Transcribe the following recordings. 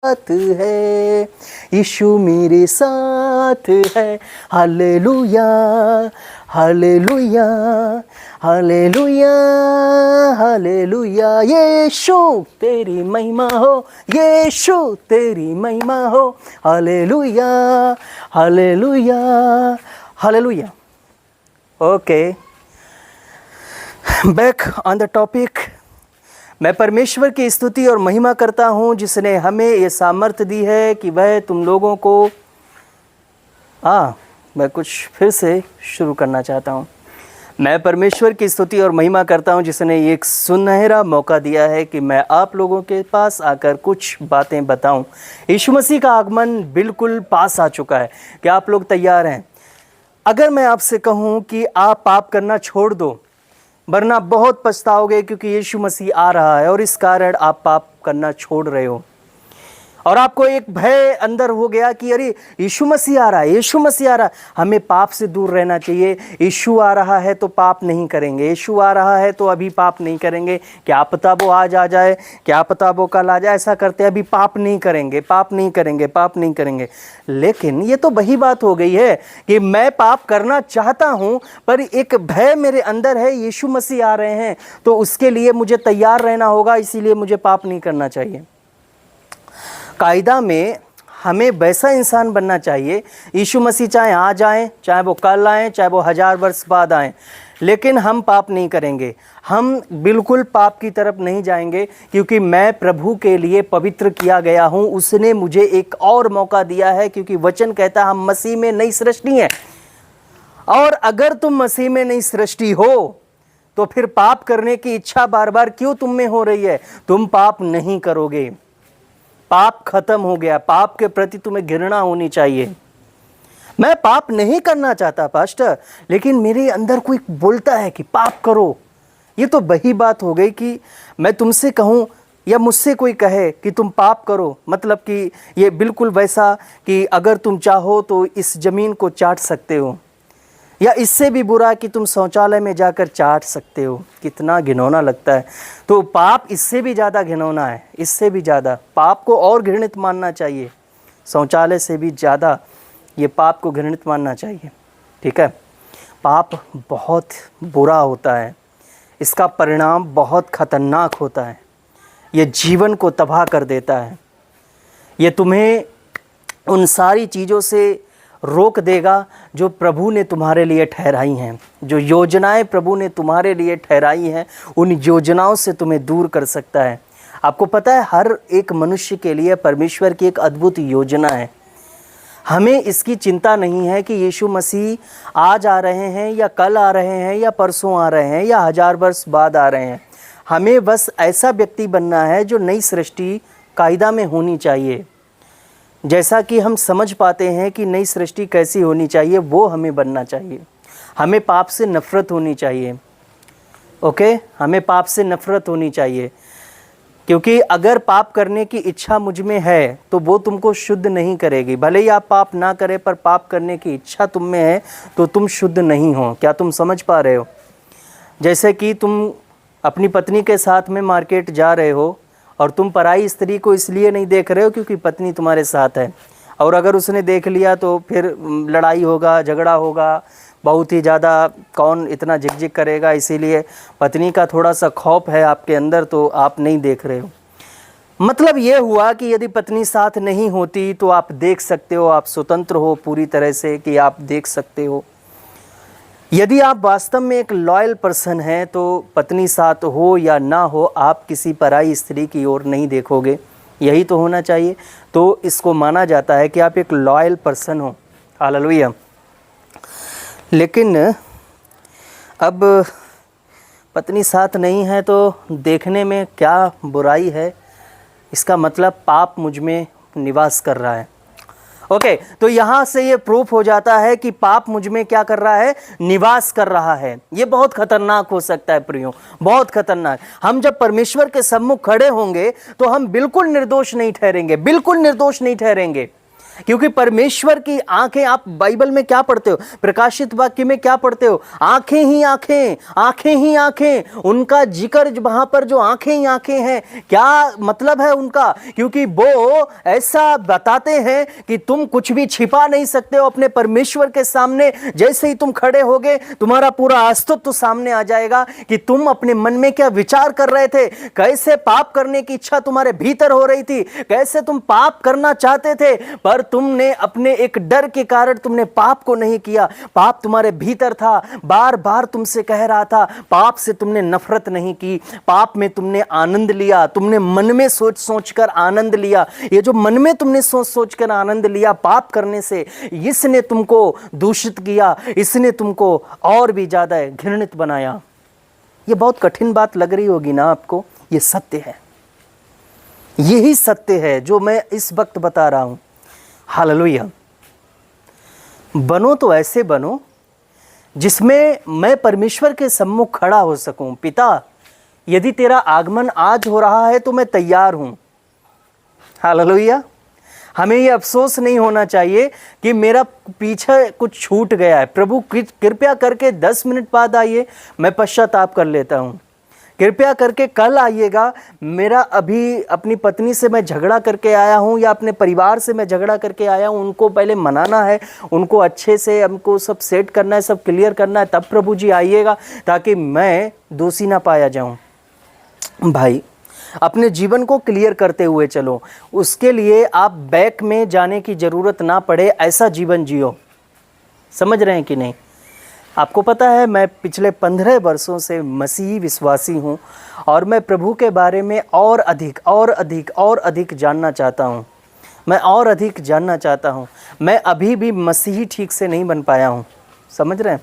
साथ है, यीशु मेरे साथ है। Hallelujah hallelujah hallelujah hallelujah. Yeshu तेरी महिमा हो, यीशु तेरी महिमा हो। Hallelujah hallelujah hallelujah. Okay, back on the topic. मैं परमेश्वर की स्तुति और महिमा करता हूँ जिसने हमें ये सामर्थ्य दी है कि वह तुम लोगों को मैं कुछ फिर से शुरू करना चाहता हूँ। मैं परमेश्वर की स्तुति और महिमा करता हूँ जिसने एक सुनहरा मौका दिया है कि मैं आप लोगों के पास आकर कुछ बातें बताऊँ। यीशु मसीह का आगमन बिल्कुल पास आ चुका है। क्या आप लोग तैयार हैं? अगर मैं आपसे कहूँ कि आप पाप करना छोड़ दो, वरना बहुत पछताओगे, क्योंकि यीशु मसीह आ रहा है और इस कारण आप पाप करना छोड़ रहे हो। और आपको एक भय अंदर हो गया कि अरे यीशु मसीह आ रहा है, यीशु मसीह आ रहा है, हमें पाप से दूर रहना चाहिए। यीशु आ रहा है तो पाप नहीं करेंगे, यीशु आ रहा है तो अभी पाप नहीं करेंगे। क्या पता वो आज आ जाए, क्या पता वो कल आ जाए, ऐसा करते अभी पाप नहीं करेंगे, पाप नहीं करेंगे, पाप नहीं करेंगे। लेकिन ये तो वही बात हो गई है कि मैं पाप करना चाहता हूँ, पर एक भय मेरे अंदर है, यीशु मसीह आ रहे हैं तो उसके लिए मुझे तैयार रहना होगा, इसीलिए मुझे पाप नहीं करना चाहिए। कायदा में हमें वैसा इंसान बनना चाहिए, यीशु मसीह चाहे आ जाएं, चाहे वो कल आएं, चाहे वो 1000 वर्ष बाद आएं, लेकिन हम पाप नहीं करेंगे। हम बिल्कुल पाप की तरफ नहीं जाएंगे, क्योंकि मैं प्रभु के लिए पवित्र किया गया हूं। उसने मुझे एक और मौका दिया है, क्योंकि वचन कहता है हम मसीह में नई सृष्टि हैं। और अगर तुम मसीह में नई सृष्टि हो तो फिर पाप करने की इच्छा बार बार क्यों तुम में हो रही है? तुम पाप नहीं करोगे, पाप खत्म हो गया। पाप के प्रति तुम्हें घृणा होनी चाहिए। मैं पाप नहीं करना चाहता पास्टर, लेकिन मेरे अंदर कोई बोलता है कि पाप करो। ये तो वही बात हो गई कि मैं तुमसे कहूँ या मुझसे कोई कहे कि तुम पाप करो, मतलब कि ये बिल्कुल वैसा कि अगर तुम चाहो तो इस जमीन को चाट सकते हो, या इससे भी बुरा कि तुम शौचालय में जाकर चाट सकते हो। कितना घिनौना लगता है। तो पाप इससे भी ज़्यादा घिनौना है, इससे भी ज़्यादा पाप को और घृणित मानना चाहिए। शौचालय से भी ज़्यादा ये पाप को घृणित मानना चाहिए। ठीक है, पाप बहुत बुरा होता है, इसका परिणाम बहुत खतरनाक होता है। ये जीवन को तबाह कर देता है। ये तुम्हें उन सारी चीज़ों से रोक देगा जो प्रभु ने तुम्हारे लिए ठहराई हैं, जो योजनाएं प्रभु ने तुम्हारे लिए ठहराई हैं, उन योजनाओं से तुम्हें दूर कर सकता है। आपको पता है, हर एक मनुष्य के लिए परमेश्वर की एक अद्भुत योजना है। हमें इसकी चिंता नहीं है कि यीशु मसीह आज आ रहे हैं या कल आ रहे हैं या परसों आ रहे हैं या 1000 वर्ष बाद आ रहे हैं। हमें बस ऐसा व्यक्ति बनना है जो नई सृष्टि कायदा में होनी चाहिए। जैसा कि हम समझ पाते हैं कि नई सृष्टि कैसी होनी चाहिए, वो हमें बनना चाहिए। हमें पाप से नफ़रत होनी चाहिए। ओके, हमें पाप से नफ़रत होनी चाहिए, क्योंकि अगर पाप करने की इच्छा मुझ में है तो वो तुमको शुद्ध नहीं करेगी। भले ही आप पाप ना करें, पर पाप करने की इच्छा तुम में है तो तुम शुद्ध नहीं हो। क्या तुम समझ पा रहे हो? जैसे कि तुम अपनी पत्नी के साथ में मार्केट जा रहे हो और तुम पराई स्त्री को इसलिए नहीं देख रहे हो क्योंकि पत्नी तुम्हारे साथ है, और अगर उसने देख लिया तो फिर लड़ाई होगा, झगड़ा होगा, बहुत ही ज़्यादा, कौन इतना झिकझिक करेगा। इसीलिए पत्नी का थोड़ा सा खौफ है आपके अंदर, तो आप नहीं देख रहे हो। मतलब ये हुआ कि यदि पत्नी साथ नहीं होती तो आप देख सकते हो, आप स्वतंत्र हो पूरी तरह से कि आप देख सकते हो। यदि आप वास्तव में एक लॉयल पर्सन हैं तो पत्नी साथ हो या ना हो, आप किसी पराई स्त्री की ओर नहीं देखोगे। यही तो होना चाहिए। तो इसको माना जाता है कि आप एक लॉयल पर्सन हो। हालेलुया। लेकिन अब पत्नी साथ नहीं है तो देखने में क्या बुराई है? इसका मतलब पाप मुझ में निवास कर रहा है। ओके, तो यहाँ से ये प्रूफ हो जाता है कि पाप मुझ में क्या कर रहा है? निवास कर रहा है। ये बहुत खतरनाक हो सकता है प्रियो, बहुत खतरनाक। हम जब परमेश्वर के सम्मुख खड़े होंगे तो हम बिल्कुल निर्दोष नहीं ठहरेंगे, बिल्कुल निर्दोष नहीं ठहरेंगे। क्योंकि परमेश्वर की आंखें, आप बाइबल में क्या पढ़ते हो, प्रकाशित वाक्य में क्या पढ़ते हो, आंखें ही आंखें, आंखें ही आंखें। उनका जिक्र वहां पर जो आंखें ही आंखें हैं, क्या मतलब है उनका? क्योंकि वो ऐसा बताते हैं कि तुम कुछ भी छिपा नहीं सकते हो अपने परमेश्वर के सामने। जैसे ही तुम खड़े होगे, तुम्हारा पूरा अस्तित्व सामने आ जाएगा कि तुम अपने मन में क्या विचार कर रहे थे, कैसे पाप करने की इच्छा तुम्हारे भीतर हो रही थी, कैसे तुम पाप करना चाहते थे, पर तुमने अपने एक डर के कारण तुमने पाप को नहीं किया। पाप तुम्हारे भीतर था, बार बार तुमसे कह रहा था। पाप से तुमने नफरत नहीं की, पाप में तुमने आनंद लिया, तुमने मन में सोच सोच कर आनंद लिया। ये जो मन में तुमने सोच सोच कर आनंद लिया पाप करने से, इसने तुमको दूषित किया, इसने तुमको और भी ज्यादा घृणित बनाया। ये बहुत कठिन बात लग रही होगी ना आपको, ये सत्य है, यही सत्य है जो मैं इस वक्त बता रहा हूं। हालेलुया। बनो तो ऐसे बनो जिसमें मैं परमेश्वर के सम्मुख खड़ा हो सकूं। पिता, यदि तेरा आगमन आज हो रहा है तो मैं तैयार हूं। हालेलुया। हमें ये अफसोस नहीं होना चाहिए कि मेरा पीछे कुछ छूट गया है। प्रभु कृपया करके 10 मिनट बाद आइए, मैं पश्चाताप कर लेता हूँ। कृपया करके कल आइएगा, मेरा अभी अपनी पत्नी से मैं झगड़ा करके आया हूँ या अपने परिवार से मैं झगड़ा करके आया हूँ, उनको पहले मनाना है, उनको अच्छे से हमको सब सेट करना है, सब क्लियर करना है, तब प्रभु जी आइएगा, ताकि मैं दोषी ना पाया जाऊँ। भाई, अपने जीवन को क्लियर करते हुए चलो। उसके लिए आप बैक में जाने की ज़रूरत ना पड़े, ऐसा जीवन जियो। समझ रहे हैं कि नहीं? आपको पता है, मैं पिछले 15 वर्षों से मसीही विश्वासी हूँ और मैं प्रभु के बारे में और अधिक जानना चाहता हूँ। मैं और अधिक जानना चाहता हूँ। मैं अभी भी मसीही ठीक से नहीं बन पाया हूँ। समझ रहे हैं?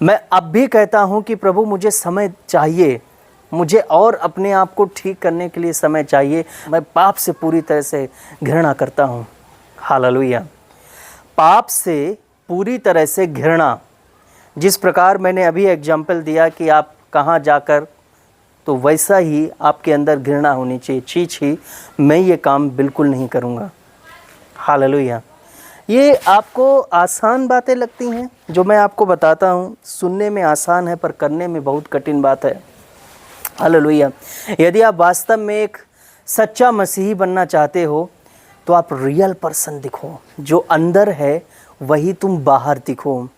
मैं अब भी कहता हूँ कि प्रभु मुझे समय चाहिए, मुझे और अपने आप को ठीक करने के लिए समय चाहिए। मैं पाप से पूरी तरह से घृणा करता हूँ। हालेलुया। पाप से पूरी तरह से घृणा। जिस प्रकार मैंने अभी एग्जाम्पल दिया कि आप कहाँ जाकर, तो वैसा ही आपके अंदर घृणा होनी चाहिए। छी, मैं ये काम बिल्कुल नहीं करूँगा। हालेलुया। ये आपको आसान बातें लगती हैं जो मैं आपको बताता हूँ, सुनने में आसान है पर करने में बहुत कठिन बात है। हालेलुया। यदि आप वास्तव में एक सच्चा मसीही बनना चाहते हो तो आप रियल पर्सन दिखो। जो अंदर है वही तुम बाहर दिखो।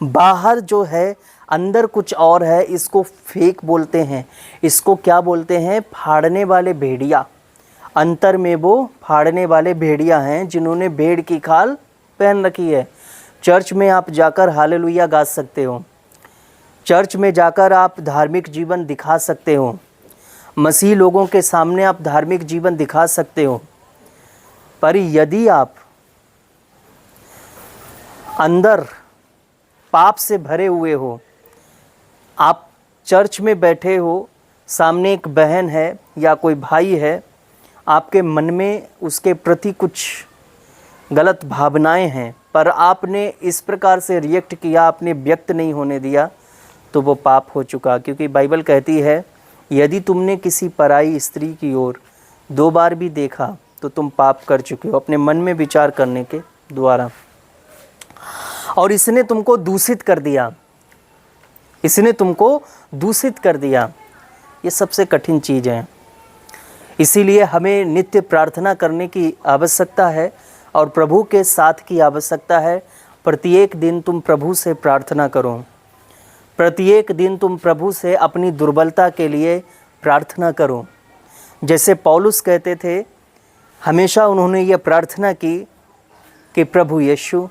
बाहर जो है, अंदर कुछ और है। इसको फेक बोलते हैं, इसको क्या बोलते हैं? फाड़ने वाले भेड़िया। अंतर में वो फाड़ने वाले भेड़िया हैं जिन्होंने भेड़ की खाल पहन रखी है। चर्च में आप जाकर हालेलुया गा सकते हो, चर्च में जाकर आप धार्मिक जीवन दिखा सकते हो, मसीह लोगों के सामने आप धार्मिक जीवन दिखा सकते हो, पर यदि आप अंदर पाप से भरे हुए हो, आप चर्च में बैठे हो, सामने एक बहन है या कोई भाई है, आपके मन में उसके प्रति कुछ गलत भावनाएं हैं, पर आपने इस प्रकार से रिएक्ट किया, आपने व्यक्त नहीं होने दिया, तो वो पाप हो चुका। क्योंकि बाइबल कहती है, यदि तुमने किसी पराई स्त्री की ओर 2 बार भी देखा तो तुम पाप कर चुके हो अपने मन में विचार करने के द्वारा, और इसने तुमको दूषित कर दिया, इसने तुमको दूषित कर दिया। ये सबसे कठिन चीज़ है। इसीलिए हमें नित्य प्रार्थना करने की आवश्यकता है और प्रभु के साथ की आवश्यकता है। प्रत्येक दिन तुम प्रभु से प्रार्थना करो, प्रत्येक दिन तुम प्रभु से अपनी दुर्बलता के लिए प्रार्थना करो। जैसे पौलुस कहते थे, हमेशा उन्होंने ये प्रार्थना की कि प्रभु यीशु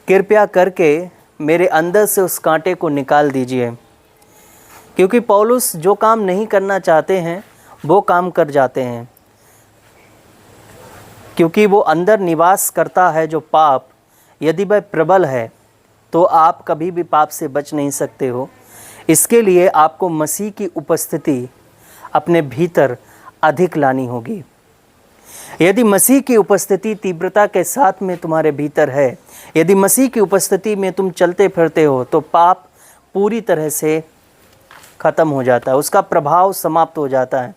कृपया करके मेरे अंदर से उस कांटे को निकाल दीजिए। क्योंकि पौलुस जो काम नहीं करना चाहते हैं वो काम कर जाते हैं, क्योंकि वो अंदर निवास करता है जो पाप, यदि वह प्रबल है तो आप कभी भी पाप से बच नहीं सकते हो। इसके लिए आपको मसीह की उपस्थिति अपने भीतर अधिक लानी होगी। यदि मसीह की उपस्थिति तीव्रता के साथ में तुम्हारे भीतर है, यदि मसीह की उपस्थिति में तुम चलते फिरते हो, तो पाप पूरी तरह से ख़त्म हो जाता है, उसका प्रभाव समाप्त हो जाता है।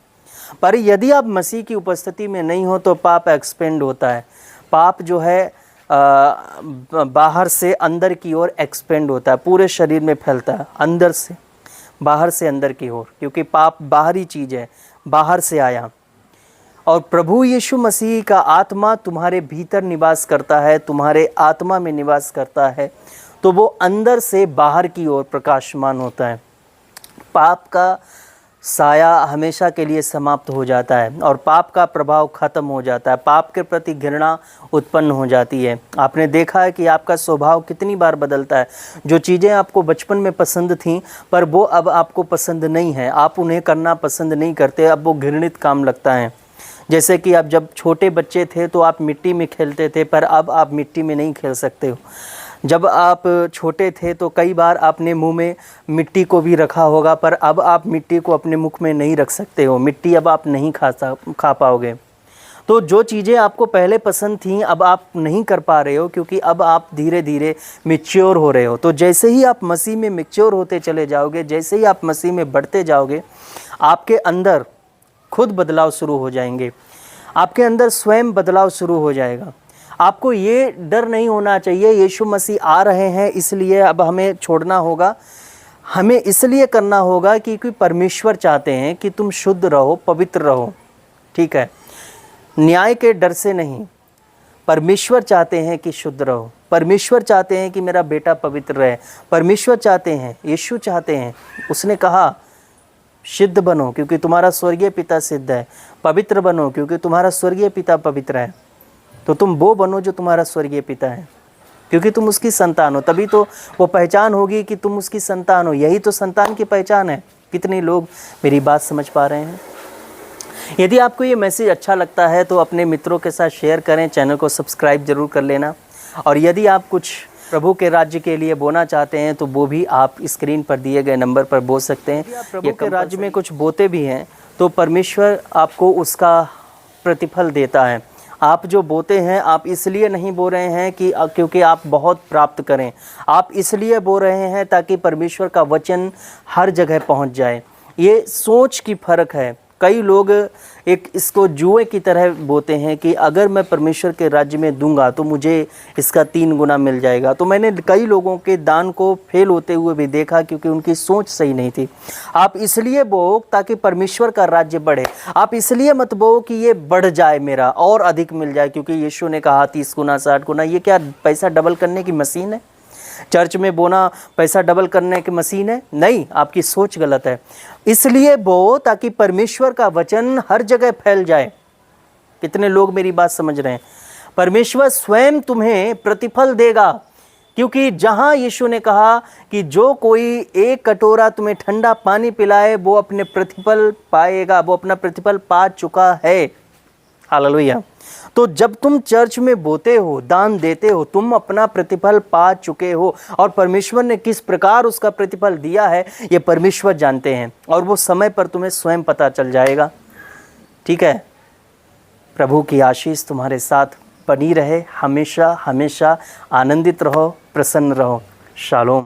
पर यदि आप मसीह की उपस्थिति में नहीं हो तो पाप एक्सपेंड होता है, पाप जो है बाहर से अंदर की ओर एक्सपेंड होता है, पूरे शरीर में फैलता है, अंदर से बाहर से अंदर की ओर, क्योंकि पाप बाहरी चीज़ है, बाहर से आया। और प्रभु यीशु मसीह का आत्मा तुम्हारे भीतर निवास करता है, तुम्हारे आत्मा में निवास करता है, तो वो अंदर से बाहर की ओर प्रकाशमान होता है। पाप का साया हमेशा के लिए समाप्त हो जाता है और पाप का प्रभाव खत्म हो जाता है, पाप के प्रति घृणा उत्पन्न हो जाती है। आपने देखा है कि आपका स्वभाव कितनी बार बदलता है। जो चीज़ें आपको बचपन में पसंद थीं पर वो अब आपको पसंद नहीं है, आप उन्हें करना पसंद नहीं करते, अब वो घृणित काम लगता है। जैसे कि आप जब छोटे बच्चे थे तो आप मिट्टी में खेलते थे, पर अब आप मिट्टी में नहीं खेल सकते हो। जब आप छोटे थे तो कई बार आपने मुंह में मिट्टी को भी रखा होगा, पर अब आप मिट्टी को अपने मुख में नहीं रख सकते हो, मिट्टी अब आप नहीं खा पाओगे। तो जो चीज़ें आपको पहले पसंद थीं अब आप नहीं कर पा रहे हो, क्योंकि अब आप धीरे धीरे मैच्योर हो रहे हो। तो जैसे ही आप मसीह में मैच्योर होते चले जाओगे, जैसे ही आप मसीह में बढ़ते जाओगे, आपके अंदर खुद बदलाव शुरू हो जाएंगे, आपके अंदर स्वयं बदलाव शुरू हो जाएगा। आपको ये डर नहीं होना चाहिए यीशु मसीह आ रहे हैं इसलिए अब हमें छोड़ना होगा। हमें इसलिए करना होगा क्योंकि परमेश्वर चाहते हैं कि तुम शुद्ध रहो, पवित्र रहो, ठीक है, न्याय के डर से नहीं। परमेश्वर चाहते हैं कि शुद्ध रहो, परमेश्वर चाहते हैं कि मेरा बेटा पवित्र रहे, परमेश्वर चाहते हैं, यीशु चाहते हैं। उसने कहा सिद्ध बनो क्योंकि तुम्हारा स्वर्गीय पिता सिद्ध है, पवित्र बनो क्योंकि तुम्हारा स्वर्गीय पिता पवित्र है। तो तुम वो बनो जो तुम्हारा स्वर्गीय पिता है, क्योंकि तुम उसकी संतान हो, तभी तो वो पहचान होगी कि तुम उसकी संतान हो। यही तो संतान की पहचान है। कितने लोग मेरी बात समझ पा रहे हैं? यदि आपको ये मैसेज अच्छा लगता है तो अपने मित्रों के साथ शेयर करें, चैनल को सब्सक्राइब जरूर कर लेना। और यदि आप कुछ प्रभु के राज्य के लिए बोना चाहते हैं तो वो भी आप स्क्रीन पर दिए गए नंबर पर बोल सकते हैं। आप प्रभु के राज्य में कुछ बोते भी हैं तो परमेश्वर आपको उसका प्रतिफल देता है। आप जो बोते हैं आप इसलिए नहीं बो रहे हैं कि क्योंकि आप बहुत प्राप्त करें, आप इसलिए बो रहे हैं ताकि परमेश्वर का वचन हर जगह पहुंच जाए। ये सोच की फ़र्क है। कई लोग एक इसको जुए की तरह बोते हैं कि अगर मैं परमेश्वर के राज्य में दूंगा तो मुझे इसका 3 गुना मिल जाएगा। तो मैंने कई लोगों के दान को फेल होते हुए भी देखा क्योंकि उनकी सोच सही नहीं थी। आप इसलिए बो ताकि परमेश्वर का राज्य बढ़े, आप इसलिए मत बो कि ये बढ़ जाए, मेरा और अधिक मिल जाए, क्योंकि यीशु ने कहा 30 गुना 60 गुना। ये क्या पैसा डबल करने की मशीन है? चर्च में बोना पैसा डबल करने की मशीन है? नहीं, आपकी सोच गलत है। इसलिए बो ताकि परमेश्वर का वचन हर जगह फैल जाए। कितने लोग मेरी बात समझ रहे हैं? परमेश्वर स्वयं तुम्हें प्रतिफल देगा, क्योंकि जहां यीशु ने कहा कि जो कोई 1 कटोरा तुम्हें ठंडा पानी पिलाए वो अपने प्रतिफल पाएगा, वो अपना प्रतिफल पा चुका है। हालेलुया। तो जब तुम चर्च में बोते हो, दान देते हो, तुम अपना प्रतिफल पा चुके हो। और परमेश्वर ने किस प्रकार उसका प्रतिफल दिया है ये परमेश्वर जानते हैं, और वो समय पर तुम्हें स्वयं पता चल जाएगा। ठीक है? प्रभु की आशीष तुम्हारे साथ बनी रहे, हमेशा हमेशा आनंदित रहो, प्रसन्न रहो। शालोम।